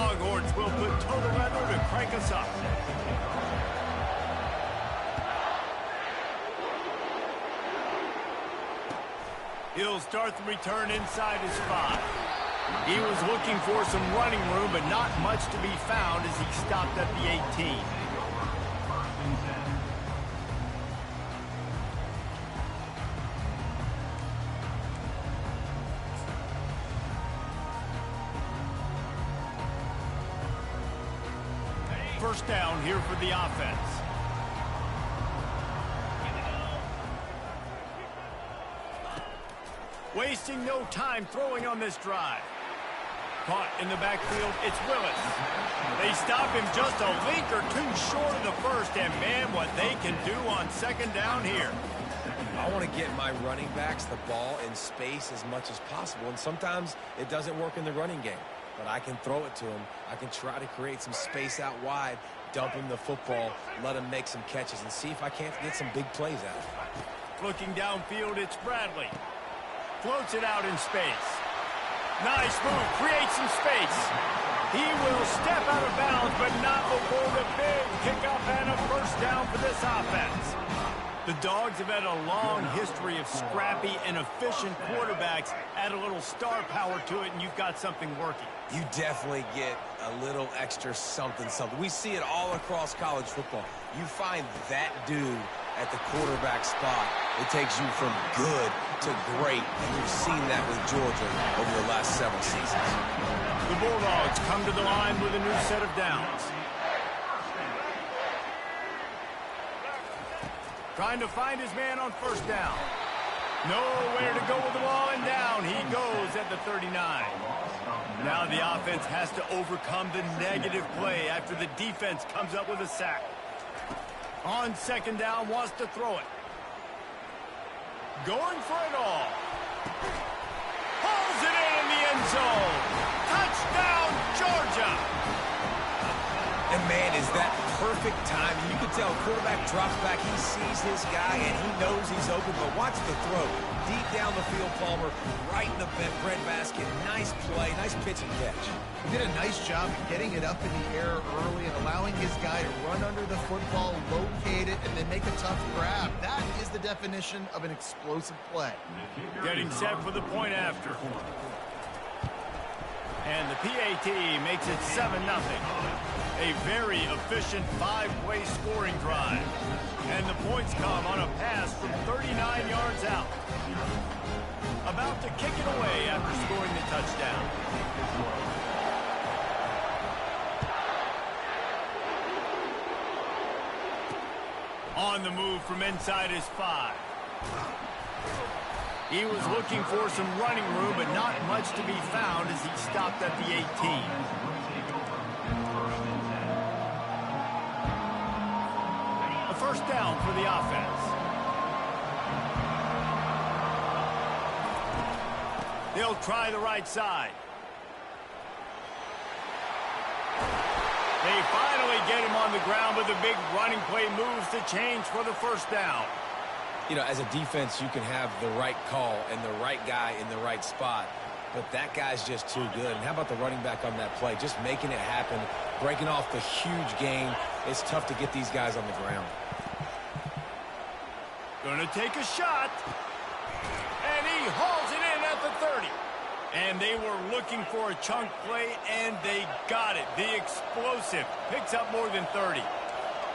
Longhorns will put total weather to crank us up. He'll start the return inside his 5. He was looking for some running room, but not much to be found as he stopped at the 18. First down here for the offense. Wasting no time throwing on this drive. Caught in the backfield, it's Willis. They stop him just a link or two short of the first, and man, what they can do on second down here. I want to get my running backs the ball in space as much as possible, and sometimes it doesn't work in the running game. But I can throw it to him. I can try to create some space out wide, dump him the football, let him make some catches, and see if I can't get some big plays out of it. Looking downfield, it's Bradley. Floats it out in space. Nice move, creates some space. He will step out of bounds, but not before the big kickoff and a first down for this offense. The Dogs have had a long history of scrappy and efficient quarterbacks. Add a little star power to it, and you've got something working. You definitely get a little extra something. We see it all across college football. You find that dude at the quarterback spot, it takes you from good to great, and you've seen that with Georgia over the last several seasons. The Bulldogs come to the line with a new set of downs. Trying to find his man on first down. Nowhere to go with the ball, and down he goes at the 39. Now the offense has to overcome the negative play after the defense comes up with a sack. On second down, wants to throw it. Going for it all. Pulls it in the end zone. Touchdown, Georgia. And man, is that perfect time. You can tell quarterback drops back. He sees his guy, and he knows he's open. But watch the throw. Deep down the field, Palmer, right in the breadbasket. Nice play, nice pitch and catch. He did a nice job of getting it up in the air early and allowing his guy to run under the football, locate it, and then make a tough grab. That is the definition of an explosive play. Getting set for the point after. And the PAT makes it 7-0. A very efficient 5-play scoring drive. And the points come on a pass from 39 yards out. About to kick it away after scoring the touchdown. On the move from inside his 5. He was looking for some running room, but not much to be found as he stopped at the 18. A first down for the offense. They'll try the right side. They finally get him on the ground, but the big running play moves the chains for the first down. You know, as a defense, you can have the right call and the right guy in the right spot, but that guy's just too good. And how about the running back on that play? Just making it happen, breaking off the huge gain. It's tough to get these guys on the ground. Gonna take a shot. And he hauls it in at the 30. And they were looking for a chunk play, and they got it. The explosive picks up more than 30.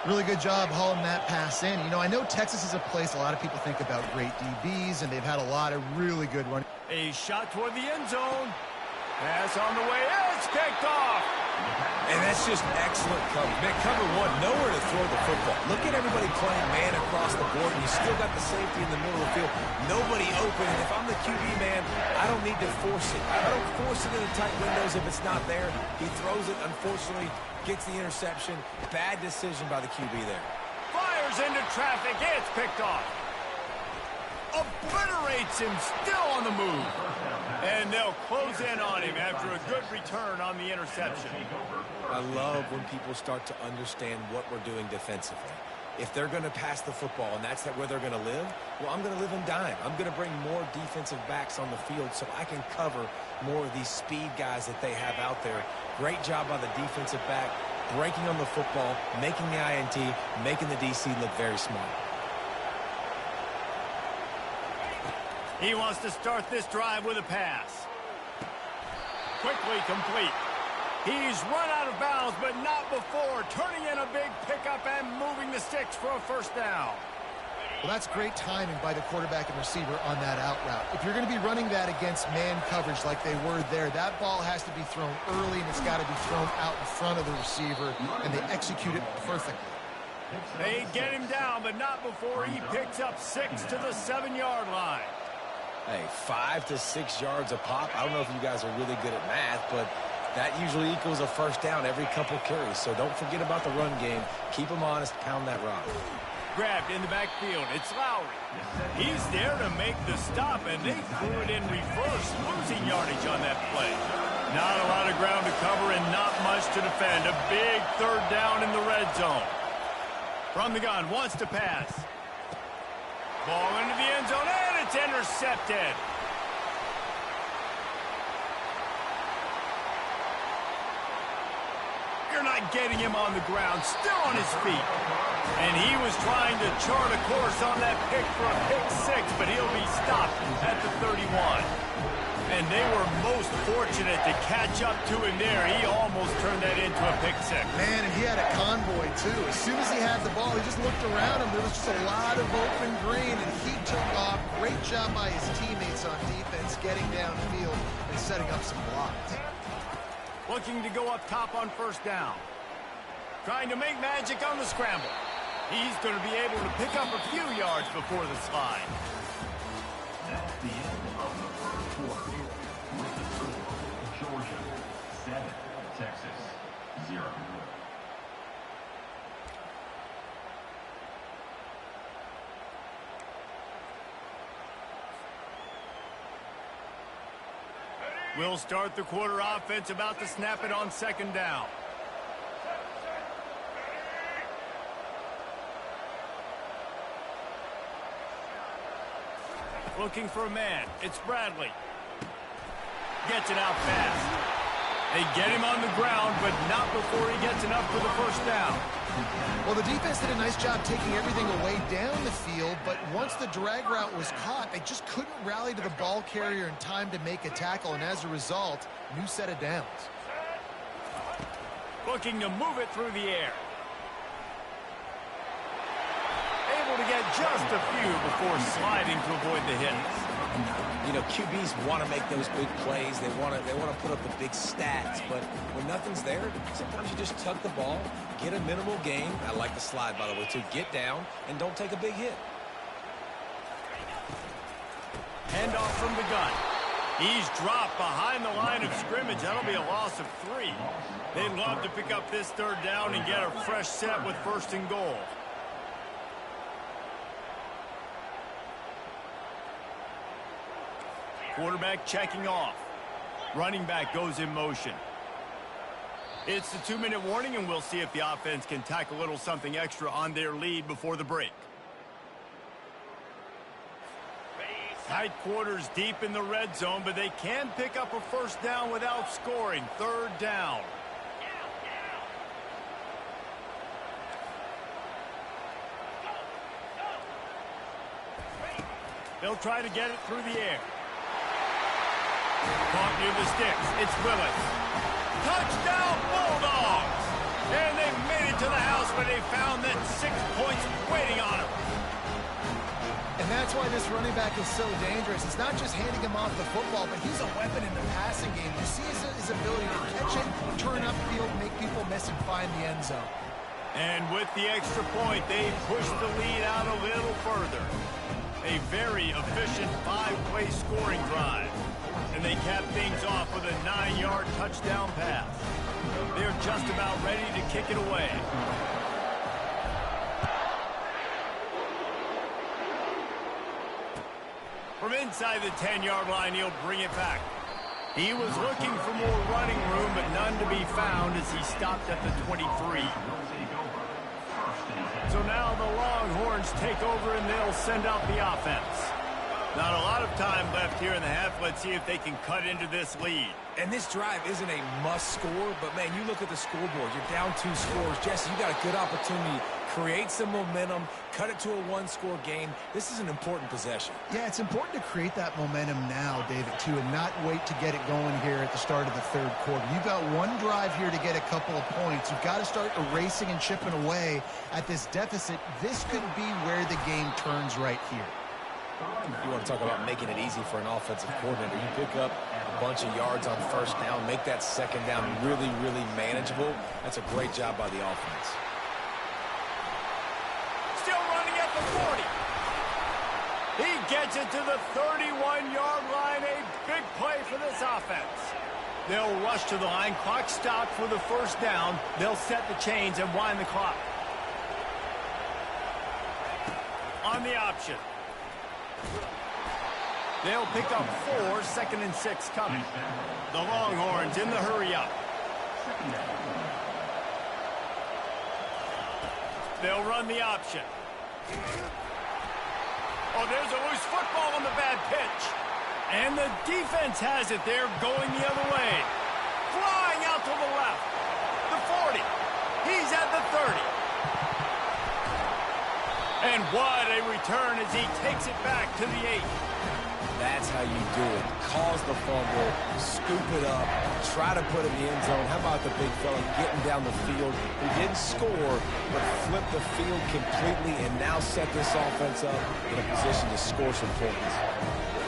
Really good job hauling that pass in. You know, I know Texas is a place a lot of people think about great DBs, and they've had a lot of really good running. A shot toward the end zone. Pass on the way. It's kicked off. And that's just excellent coverage. Man, cover one, nowhere to throw the football. Look at everybody playing man across the board, and you still got the safety in the middle of the field. Nobody open, and if I'm the QB man, I don't need to force it. I don't force it into tight windows if it's not there. He throws it, unfortunately, gets the interception. Bad decision by the QB there. Fires into traffic. It's picked off. Obliterates him, still on the move. And they'll close in on him after a good return on the interception. I love when people start to understand what we're doing defensively. If they're going to pass the football and that's where they're going to live, well, I'm going to live in dime. I'm going to bring more defensive backs on the field so I can cover more of these speed guys that they have out there. Great job by the defensive back, breaking on the football, making the INT, making the DC look very smart. He wants to start this drive with a pass. Quickly complete. He's run out of bounds, but not before turning in a big pickup and moving the sticks for a first down. Well, that's great timing by the quarterback and receiver on that out route. If you're going to be running that against man coverage like they were there, that ball has to be thrown early, and it's got to be thrown out in front of the receiver, and they execute it perfectly. They get him down, but not before he picks up 6 to the 7-yard line. Hey, 5 to 6 yards a pop. I don't know if you guys are really good at math, but that usually equals a first down every couple carries. So don't forget about the run game. Keep them honest. Pound that rock. Grabbed in the backfield. It's Lowry. He's there to make the stop, and they threw it in reverse, losing yardage on that play. Not a lot of ground to cover and not much to defend. A big third down in the red zone. From the gun, wants to pass. Ball into the end zone, and it's intercepted. You're not getting him on the ground, still on his feet. And he was trying to chart a course on that pick for a pick 6, but he'll be stopped at the 31. And they were most fortunate to catch up to him there. He almost turned that into a pick 6. Man, and he had a convoy, too. As soon as he had the ball, he just looked around him. There was just a lot of open green, and he took off. Great job by his teammates on defense, getting downfield and setting up some blocks. Looking to go up top on first down. Trying to make magic on the scramble. He's going to be able to pick up a few yards before the slide. That's the end of the first quarter. With the score, Georgia 7, Texas 0. We'll start the quarter offense, about to snap it on second down. Looking for a man. It's Bradley. Gets it out fast. They get him on the ground, but not before he gets enough for the first down. Well, the defense did a nice job taking everything away down the field, but once the drag route was caught, they just couldn't rally to the ball carrier in time to make a tackle, and as a result, new set of downs. Looking to move it through the air. Able to get just a few before sliding to avoid the hits. You know, QBs want to make those big plays. They want to put up the big stats. But when nothing's there, sometimes you just tuck the ball, get a minimal gain. I like the slide, by the way, too. Get down and don't take a big hit. Handoff from the gun. He's dropped behind the line of scrimmage. That'll be a loss of 3. They'd love to pick up this third down and get a fresh set with first and goal. Quarterback checking off. Running back goes in motion. It's the 2-minute warning, and we'll see if the offense can tack a little something extra on their lead before the break. Tight quarters deep in the red zone, but they can pick up a first down without scoring. Third down. They'll try to get it through the air. Caught near the sticks. It's Willis. Touchdown, Bulldogs! And they made it to the house, but they found that 6 points waiting on them. And that's why this running back is so dangerous. It's not just handing him off the football, but he's a weapon in the passing game. You see his ability to catch it, turn upfield, make people miss, and find the end zone. And with the extra point, they push the lead out a little further. A very efficient 5-play scoring drive. And they cap things off with a 9-yard touchdown pass. They're just about ready to kick it away. From inside the 10-yard line, he'll bring it back. He was looking for more running room, but none to be found as he stopped at the 23. So now the Longhorns take over and they'll send out the offense. Not a lot of time left here in the half. Let's see if they can cut into this lead. And this drive isn't a must score, but, man, you look at the scoreboard. You're down 2 scores. Jesse, you got a good opportunity. Create some momentum. Cut it to a 1-score game. This is an important possession. Yeah, it's important to create that momentum now, David, too, and not wait to get it going here at the start of the third quarter. You've got one drive here to get a couple of points. You've got to start erasing and chipping away at this deficit. This could be where the game turns right here. You want to talk about making it easy for an offensive coordinator. You pick up a bunch of yards on first down, make that second down really, really manageable. That's a great job by the offense. Still running at the 40. He gets it to the 31-yard line. A big play for this offense. They'll rush to the line. Clock stopped for the first down. They'll set the chains and wind the clock. On the option. They'll pick up 4, 2nd and 6 coming. The Longhorns in the hurry up. They'll run the option. Oh, there's a loose football on the bad pitch. And the defense has it there, going the other way. Flying out to the left. The 40. He's at the 30. And what a return as he takes it back to the 8. That's how you do it. Cause the fumble, scoop it up, try to put it in the end zone. How about the big fella getting down the field? He didn't score, but flipped the field completely and now set this offense up in a position to score some points.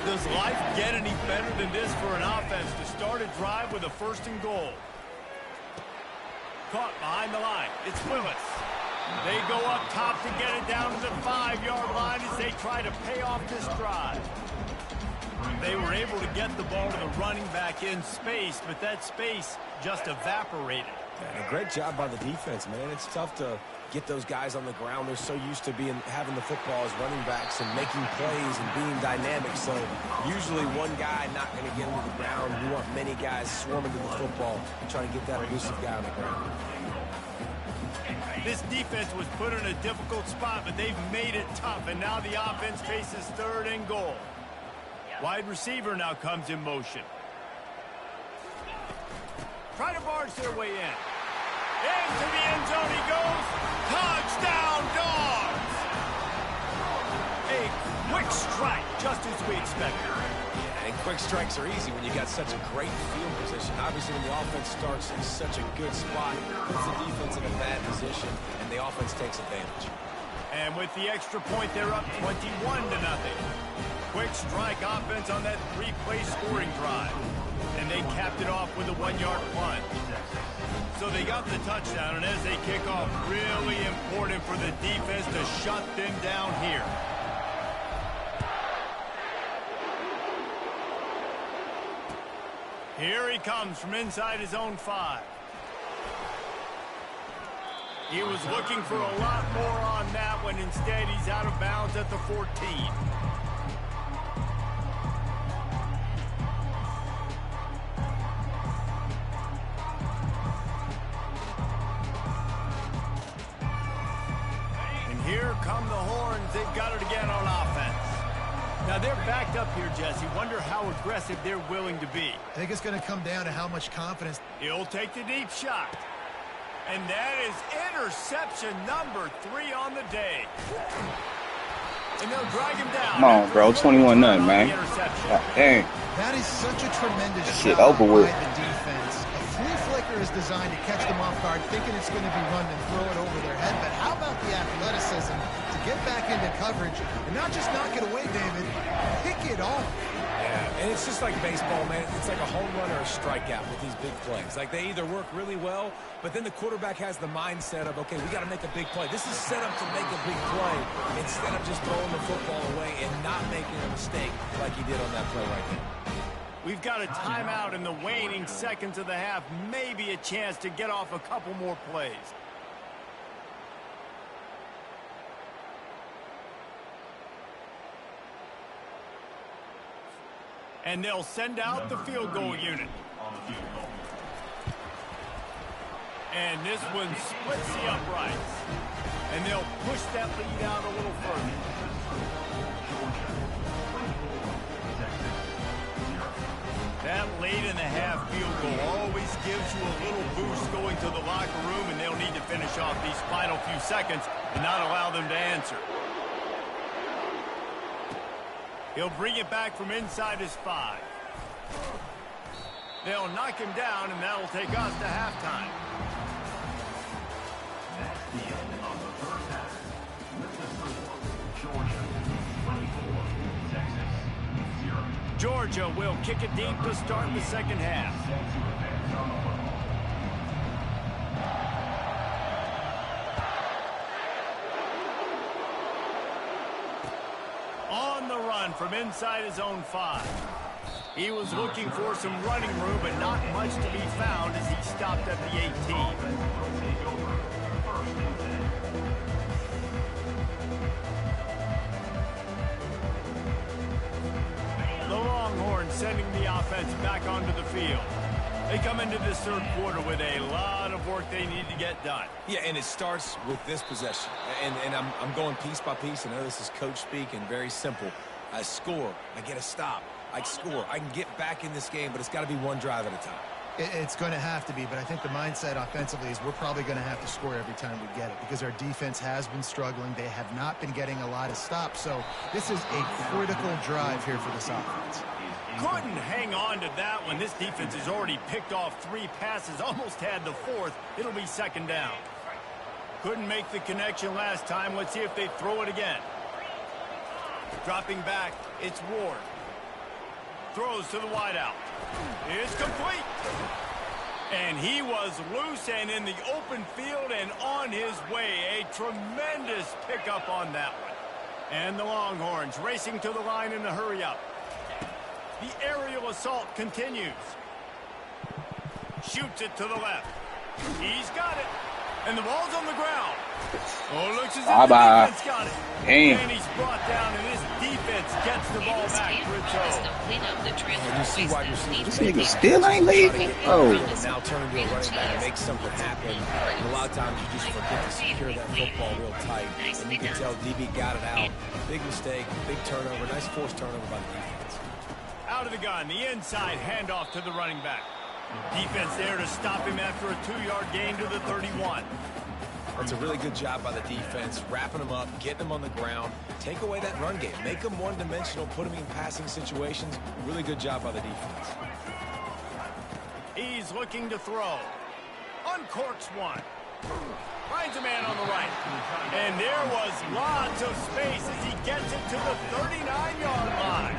Does life get any better than this for an offense to start a drive with a 1st and goal? Caught behind the line. It's Willis. They go up top to get it down to the 5-yard line as they try to pay off this drive. They were able to get the ball to the running back in space, but that space just evaporated. And a great job by the defense, man. It's tough to get those guys on the ground. They're so used to having the football as running backs and making plays and being dynamic. So usually one guy not going to get into the ground. You want many guys swarming to the football and trying to get that elusive guy on the ground. This defense was put in a difficult spot, but they've made it tough, and now the offense faces 3rd and goal. Wide receiver now comes in motion. Try to barge their way in. Into the end zone he goes. Touchdown, Dogs! A quick strike, just as we expected. Yeah, and quick strikes are easy when you got such a great field position. Obviously, when the offense starts in such a good spot, puts the defense in a bad position, and the offense takes advantage. And with the extra point, they're up 21-0. Quick strike offense on that 3-play scoring drive. And they capped it off with a 1-yard punt. So they got the touchdown, and as they kick off, really important for the defense to shut them down here. Here he comes from inside his own 5. He was looking for a lot more on that one. Instead, he's out of bounds at the 14. Here come the Horns. They've got it again on offense. Now they're backed up here, Jesse. Wonder how aggressive they're willing to be. I think it's going to come down to how much confidence. He'll take the deep shot. And that is interception number 3 on the day. And they'll drag him down. Come on, bro. 21-0, man. God dang. That is such a tremendous Shit job over with. by the defense. A flea flicker is designed to catch them off guard, thinking it's going to be run and throw it over their head. But how about the athleticism to get back into coverage and not just knock it away, David, pick it off. Yeah, and it's just like baseball, man. It's like a home run or a strikeout with these big plays. Like, they either work really well, but then the quarterback has the mindset of, okay, we got to make a big play. This is set up to make a big play instead of just throwing the football away and not making a mistake like he did on that play right there. We've got a timeout in the waning seconds of the half. Maybe a chance to get off a couple more plays. And they'll send out the field goal unit. And this one splits the uprights. and they'll push that lead out a little further. That late-in-the-half field goal always gives you a little boost going to the locker room, and they'll need to finish off these final few seconds and not allow them to answer. He'll bring it back from inside his 5. They'll knock him down, and that'll take us to halftime. That's the end of the first half. With the score, Georgia 24, Texas 0. Georgia will kick it deep to start the second half. Set to advance on the football. On the run from inside his own 5. He was looking for some running room, but not much to be found as he stopped at the 18. Take over. First and 10. The Longhorns sending the offense back onto the field. They come into this third quarter with a lot of work they need to get done. Yeah, and it starts with this possession. And I'm going piece by piece. I know this is coach speak and very simple. I score. I get a stop. I score. I can get back in this game, but it's got to be one drive at a time. It's going to have to be, but I think the mindset offensively is we're probably going to have to score every time we get it because our defense has been struggling. They have not been getting a lot of stops, so this is a critical drive here for this offense. Couldn't hang on to that when this defense has already picked off 3 passes, almost had the 4th. It'll be second down. Couldn't make the connection last time. Let's see if they throw it again. Dropping back, it's Ward. Throws to the wideout. It's complete. And he was loose and in the open field and on his way. A tremendous pickup on that one. And the Longhorns racing to the line in a hurry-up. The aerial assault continues. Shoots it to the left. He's got it. And the ball's on the ground. Oh, looks as if the defense got it. Damn. And he's brought down, and this defense gets the ball back for its own. You see why you're seeing This nigga still ain't leaving. Oh. Now turn into a running back and make something happen. And a lot of times you just forget to secure that football real tight. And you can tell DB got it out. Big mistake, big turnover, nice forced turnover by the defense. Out of the gun, the inside handoff to the running back. Defense there to stop him after a 2-yard gain to the 31. That's a really good job by the defense, wrapping them up, getting them on the ground. Take away that run game. Make them one-dimensional, put them in passing situations. Really good job by the defense. He's looking to throw. Uncorks one. Finds a man on the right. And there was lots of space as he gets it to the 39-yard line.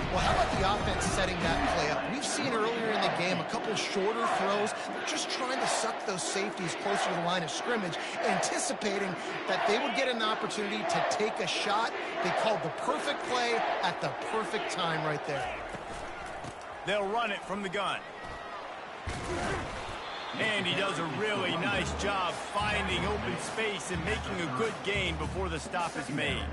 Well, how about the offense setting that play up? We've seen earlier in the game a couple shorter throws. They're just trying to suck those safeties closer to the line of scrimmage, anticipating that they would get an opportunity to take a shot. They called the perfect play at the perfect time right there. They'll run it from the gun. And he does a really nice job finding open space and making a good gain before the stop is made.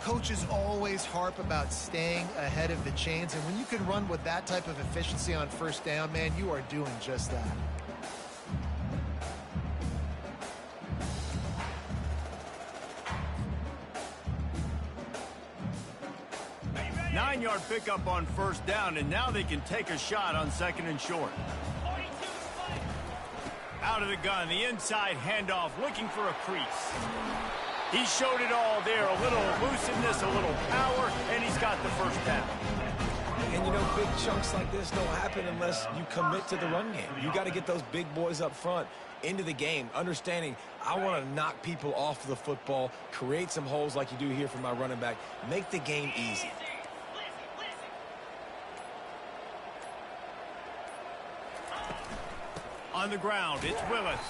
Coaches always harp about staying ahead of the chains, and when you can run with that type of efficiency on first down, man, you are doing just that. Nine-yard pickup on first down, and now they can take a shot on second and short. Out of the gun, the inside handoff, looking for a crease. He showed it all there, a little elusiveness, a little power, and he's got the first down. And, you know, big chunks like this don't happen unless you commit to the run game. You got to get those big boys up front into the game, understanding I want to knock people off the football, create some holes like you do here for my running back, make the game easy. On the ground, it's Willis.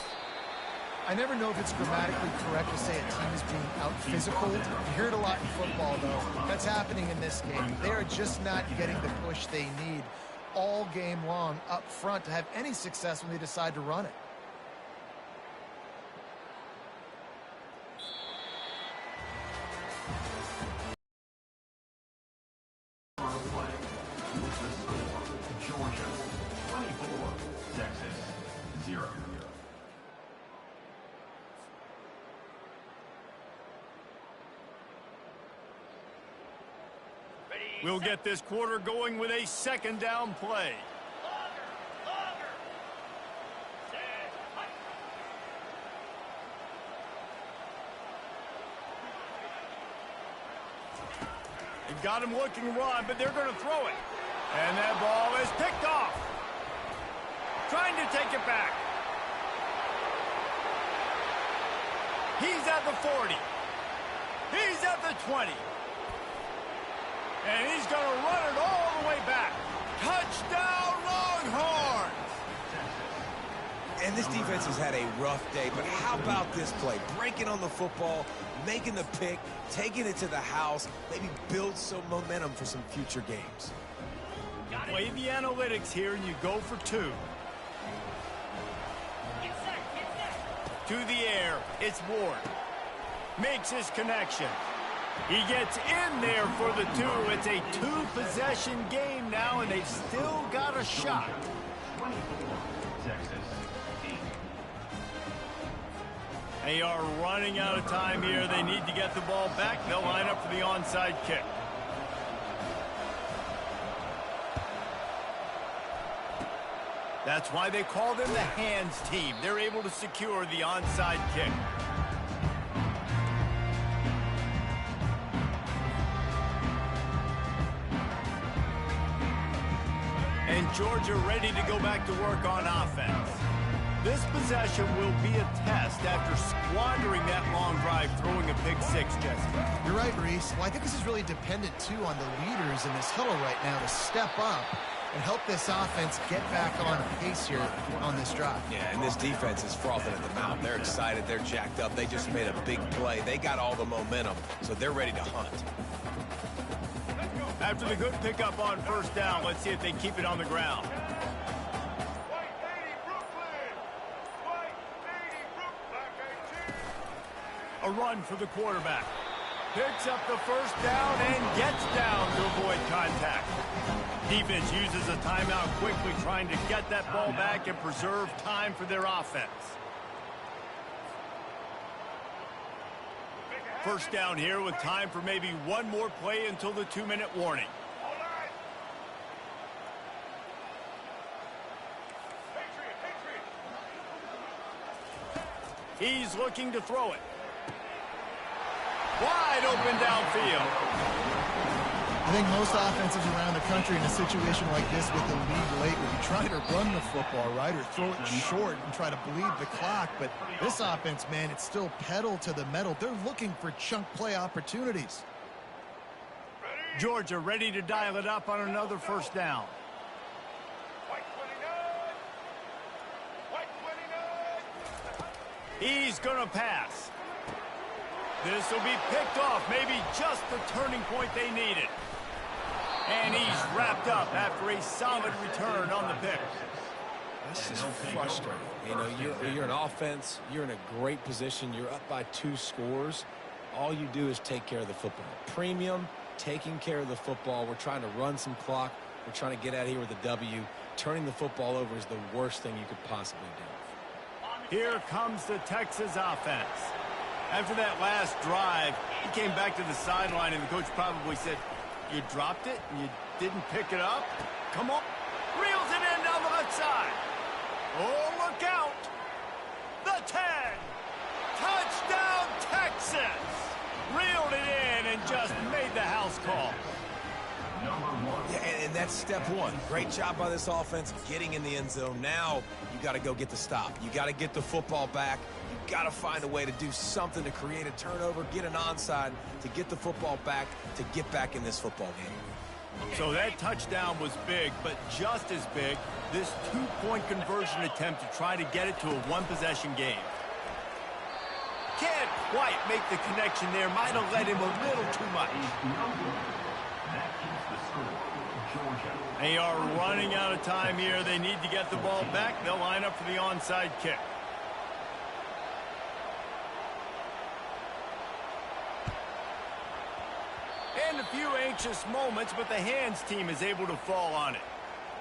I never know if it's grammatically correct to say a team is being out-physical. You hear it a lot in football, though. That's happening in this game. They're just not getting the push they need all game long up front to have any success when they decide to run it. Georgia 24, Texas 0. We'll get this quarter going with a second down play. They've got him looking to run, but they're going to throw it. And that ball is picked off. Trying to take it back. He's at the 40. He's at the 20. And he's going to run it all the way back. Touchdown, Longhorns! And this defense has had a rough day, but how about this play? Breaking on the football, making the pick, taking it to the house, maybe build some momentum for some future games. Play the analytics here, and you go for 2. To the air, it's Ward. Makes his connection. He gets in there for the 2. It's a 2-possession game now, and they've still got a shot. 24, Texas. They are running out of time here. They need to get the ball back. They'll line up for the onside kick. That's why they call them the hands team. They're able to secure the onside kick. And Georgia ready to go back to work on offense. This possession will be a test after squandering that long drive, throwing a pick 6, Jesse. You're right, Reese. Well, I think this is really dependent, too, on the leaders in this huddle right now to step up and help this offense get back on pace here on this drive. Yeah, and this defense is frothing at the mouth. They're excited. They're jacked up. They just made a big play. They got all the momentum, so they're ready to hunt. After the good pickup on first down, let's see if they keep it on the ground. A run for the quarterback. Picks up the first down and gets down to avoid contact. Defense uses a timeout quickly, trying to get that ball back and preserve time for their offense. First down here with time for maybe one more play until the 2-minute warning. He's looking to throw it. Wide open downfield. I think most offenses around the country in a situation like this with the lead late would be trying to run the football, right, or throw it short and try to bleed the clock. But this offense, man, it's still pedal to the metal. They're looking for chunk play opportunities. Georgia ready to dial it up on another first down. He's going to pass. This will be picked off, maybe just the turning point they needed. And he's wrapped up after a solid return on the pick. This is frustrating. You know, you're an offense. You're in a great position. You're up by 2 scores. All you do is take care of the football. Premium, taking care of the football. We're trying to run some clock. We're trying to get out of here with a W. Turning the football over is the worst thing you could possibly do. Here comes the Texas offense. After that last drive, he came back to the sideline, and the coach probably said, "You dropped it and you didn't pick it up? Come on." Reels it in down the left side. Oh, look out. The 10. Touchdown, Texas. Reeled it in and just made the house call. Yeah, and that's step 1. Great job by this offense getting in the end zone. Now you got to go get the stop. You got to get the football back. You got to find a way to do something to create a turnover, get an onside, to get the football back, to get back in this football game. So that touchdown was big, but just as big, this 2-point conversion attempt to try to get it to a 1-possession game. Can't quite make the connection there. Might have led him a little too much. They are running out of time here. They need to get the ball back. They'll line up for the onside kick. And a few anxious moments, but the hands team is able to fall on it.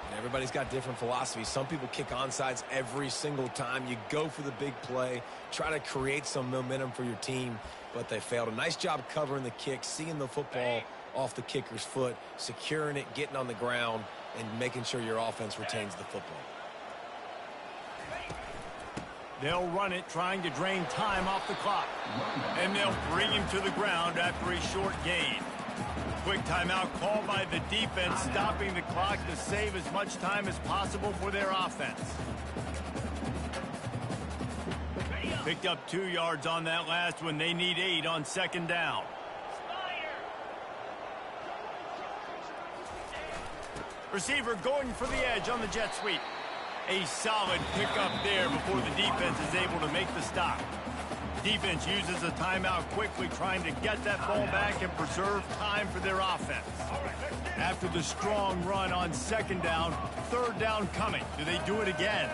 And everybody's got different philosophies. Some people kick onsides every single time. You go for the big play, try to create some momentum for your team, but they failed. A nice job covering the kick, seeing the football off the kicker's foot, securing it, getting on the ground, and making sure your offense retains the football. They'll run it, trying to drain time off the clock. And they'll bring him to the ground after a short gain. Quick timeout called by the defense, stopping the clock to save as much time as possible for their offense. Picked up 2 yards on that last one. They need 8 on second down. Receiver going for the edge on the jet sweep. A solid pickup there before the defense is able to make the stop. Defense uses a timeout quickly, trying to get that ball back and preserve time for their offense. After the strong run on second down, third down coming. Do they do it again?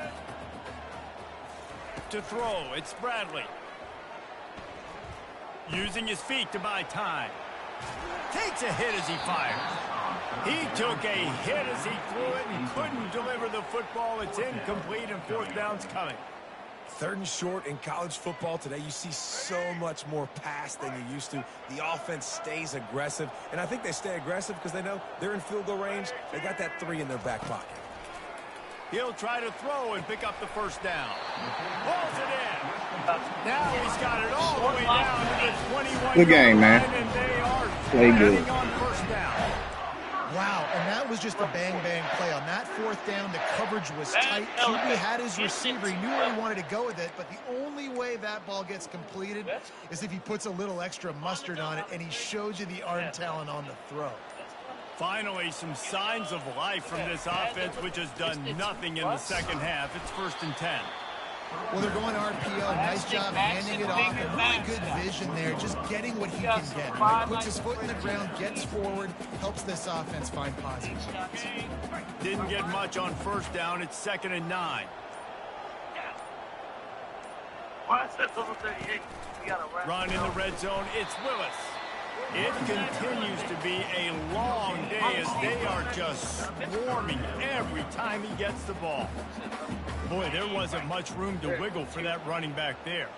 To throw, it's Bradley. Using his feet to buy time. Takes a hit as he fires. He took a hit as he threw it and couldn't deliver the football. It's incomplete and fourth down's coming. Third and short in college football today, you see so much more pass than you used to. The offense stays aggressive, and I think they stay aggressive because they know they're in field goal range. They got that 3 in their back pocket. He'll try to throw and pick up the first down. Pulls it in. Now he's got it all the way down to the 21. Good game, man. And they are Play good. standing on first down. Wow, and that was just a bang-bang play. On that fourth down, the coverage was tight. QB had his receiver. He knew where he wanted to go with it, but the only way that ball gets completed is if he puts a little extra mustard on it, and he showed you the arm talent on the throw. Finally, some signs of life from this offense, which has done nothing in the second half. It's 1st and 10. Well, they're going RPO. Nice job handing it off. And really good vision there, just getting what he can get. Right? Puts his foot in the ground, gets forward, helps this offense find positive shots. Didn't get much on first down. It's 2nd and 9. Run in the red zone. It's Willis. It continues to be a long day as they are just swarming every time he gets the ball. Boy, there wasn't much room to wiggle for that running back there.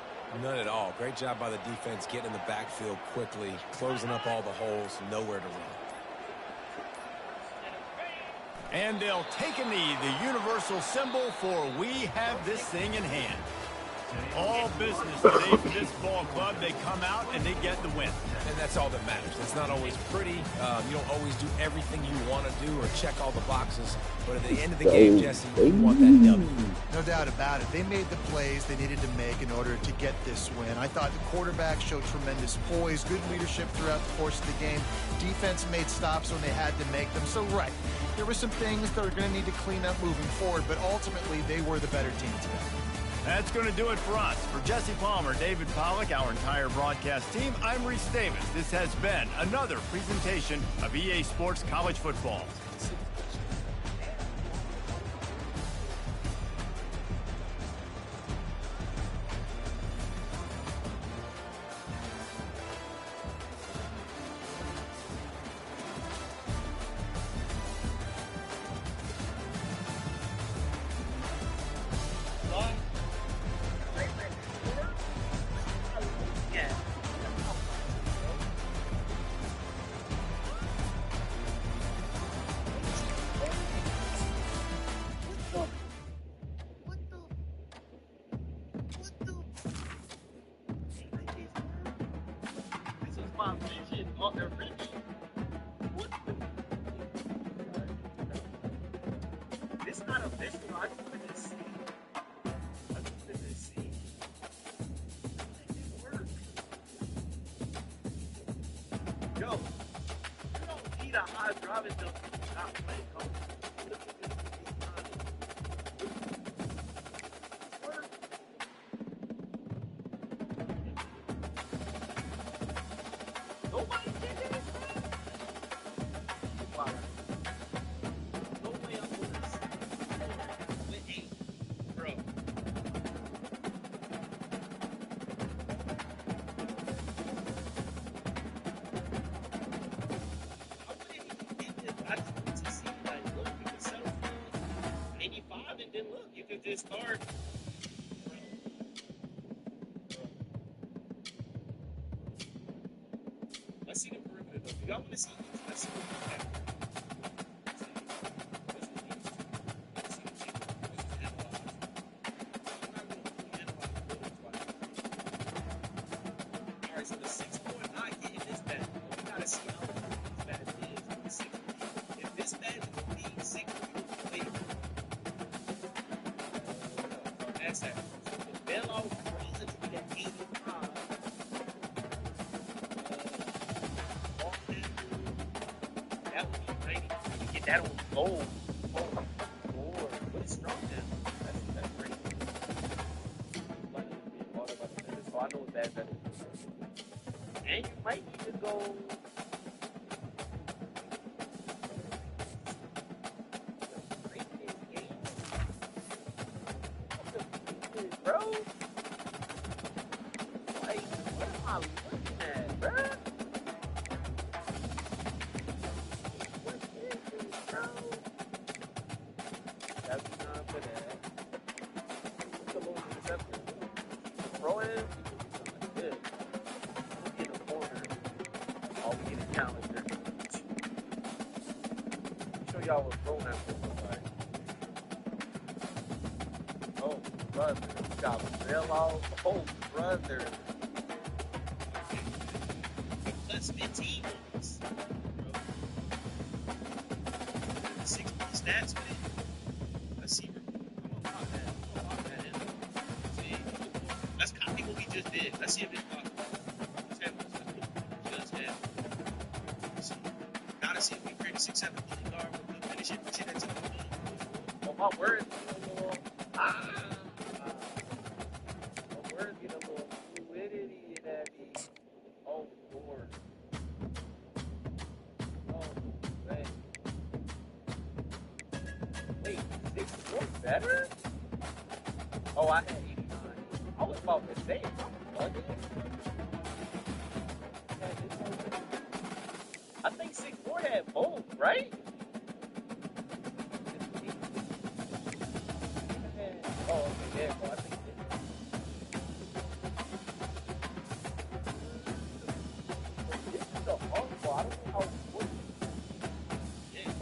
None at all. Great job by the defense getting in the backfield quickly, closing up all the holes, nowhere to run. And they'll take a knee, the universal symbol for we have this thing in hand. All business today for this ball club. They come out and they get the win. And that's all that matters. It's not always pretty. You don't always do everything you want to do or check all the boxes. But at the end of the game, Jesse, you want that W. No doubt about it. They made the plays they needed to make in order to get this win. I thought the quarterback showed tremendous poise, good leadership throughout the course of the game. Defense made stops when they had to make them. So, right, there were some things that are going to need to clean up moving forward, but ultimately they were the better team today. That's going to do it for us. For Jesse Palmer, David Pollack, our entire broadcast team, I'm Reese Davis. This has been another presentation of EA Sports College Football. It's not official. I just wanted to see. Yo, you don't need a high driving to not play coach. Nobody did this. Wow. No way I'm going to see with 8, bro. I just want to see, like, look, you can settle for 85 and then look, you can just start. Let's see the perimeter though. Y'all want to see pass that. Bell out rolls it to be at 85. That would be great. You get that on goal. Oh, Lord. What is strong now? That's great. So I know what that is. And you might even go. Bro, like, what am I looking at, bro? What is this, bro? That's not for that. What's the lowest interception? Throw in? Good. We'll get a corner. Oh, we get a calendar. Show y'all what throwing after looks like. Oh, brother. Got Bell out. Oh, brother. Plus 15 points. 6 stats, man. Let's see. I'm gonna lock that in. See, let's copy what we just did. Let's see if it's possible. Just have. See. Gotta see if we create a 6-7 point guard with the finishing shit at 2. Oh, my word. Where's get a little fluidity in that beat? Oh, Lord. Oh, man. Wait, 6-4 better? Oh, I had 89. I was about to say, I'm bugging. I think 6-4 had both, right? Oh, okay, there you go. I think this is the hard part. I don't know how it works. Yeah.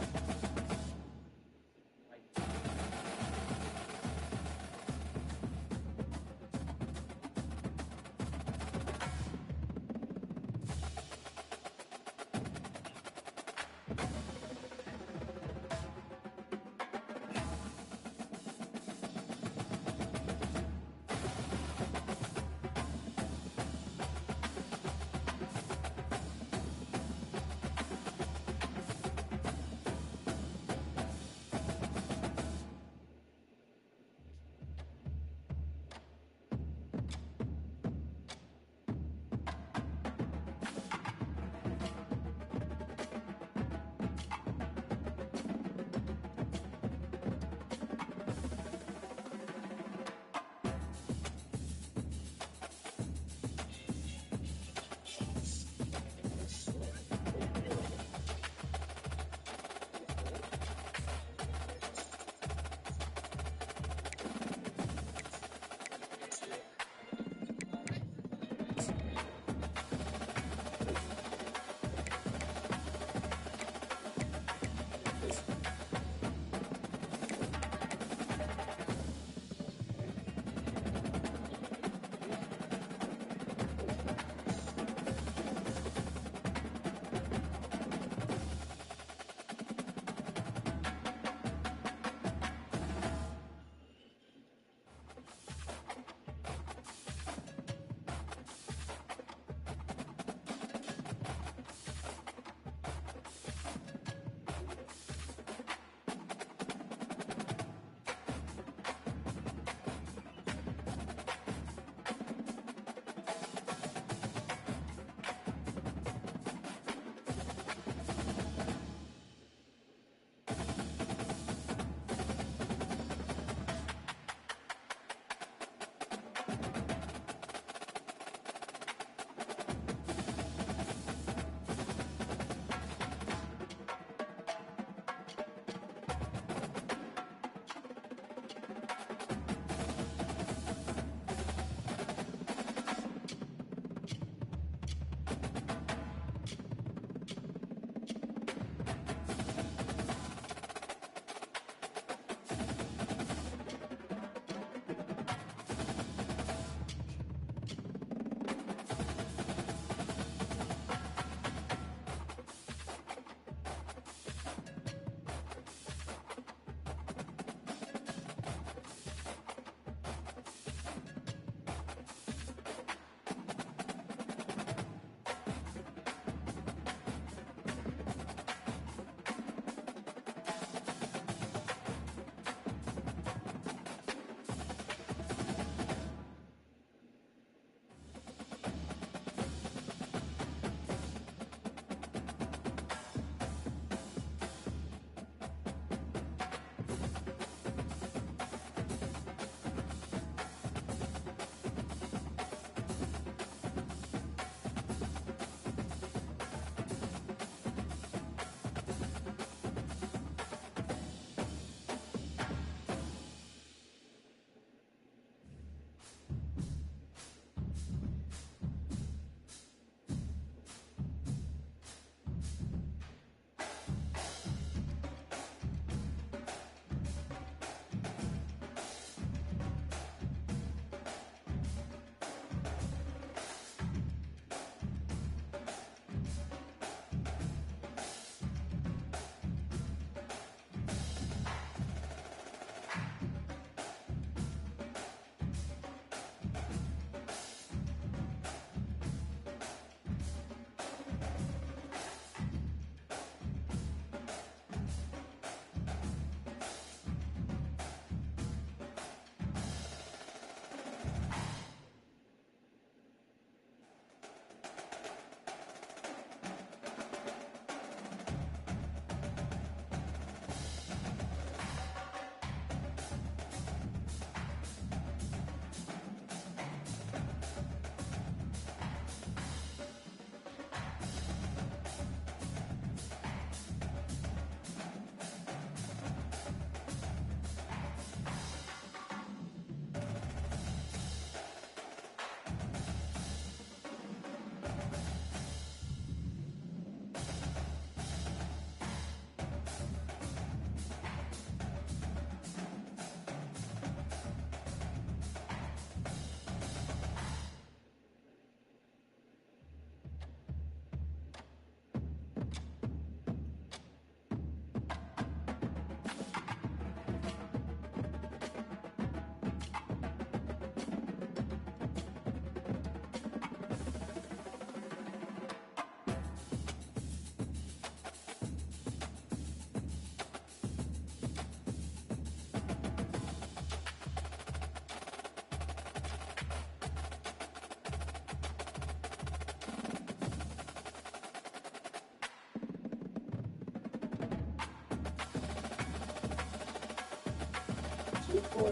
Score.